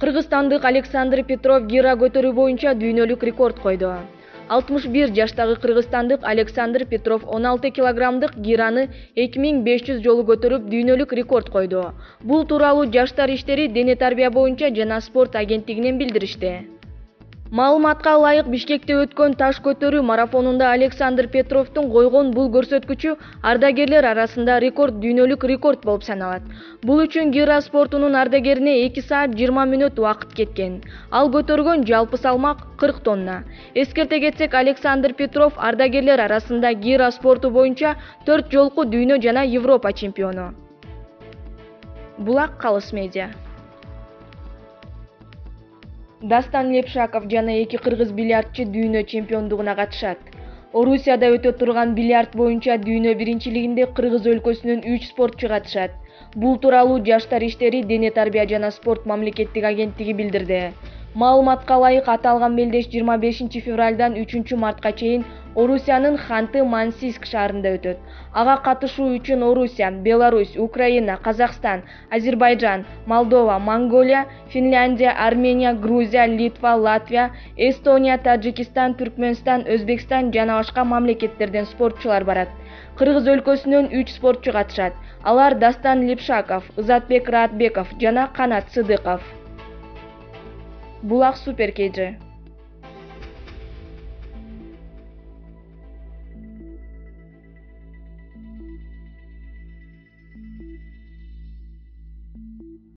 Кыргызстандык Александр Петров гира көтөрүү боюнча дүйнөлүк рекорд койду. 61 жаштагы кыргызстандык Александр Петров 16 килограммдык гираны 2500 жолу көтөрүп дүйнөлүк рекорд койду. Бул тууралуу Жаштар иштери дене тарбия боюнча жана спорт агенттигинен билдиришти. Маалыматка ылайык Бишкекте өткөн таш көтөрүү марафонунда Александр Петровдун койгон бул көрсөткүчү ардагерлер арасында дүйнөлүк рекорд болуп саналат. Бул үчүн гира спортунун ардагерине 2 саат 20 мүнөт убакыт кеткен. Ал көтөргөн жалпы салмак 40 тонна. Эскерте кетсек, Александр Петров ардагерлер арасында гира спорту боюнча 4 жолку дүйнө жана Европа чемпиону. Булак Калыс медиа. Дастан Лепшаков жана 2 кыргыз бильярдчы дүйнө чемпиондугуна катышат. Орусияда өтө турган бильярд боюнча дүйнө биринчилигинде Кыргыз өлкөсүнөн 3 спортчу катышат. Бул тууралуу Жаштар иштери дене тарбия жана спорт мамлекеттик агенттиги билдирди. Маалыматка ылайык аталган белдеш 25 февралдан 3 мартка чейин Орусиянын Ханты-Мансийск шаарында өтөт. Ага катышуу үчүн Орусия, Беларусь, Украина, Казакстан, Азербайджан, Молдова, Монголия, Финляндия, Армения, Грузия, Литва, Латвия, Эстония, Таджикистан, Түркмөнстан, Өзбекстан жана башка мамлекеттерден спортчулар барат. Кыргыз өлкөсүнөн 3 спортчу катышат. Алар Дастан Лепшаков, Ызатбек Раатбеков жана Канат Сыдыков. Булак Супер KG.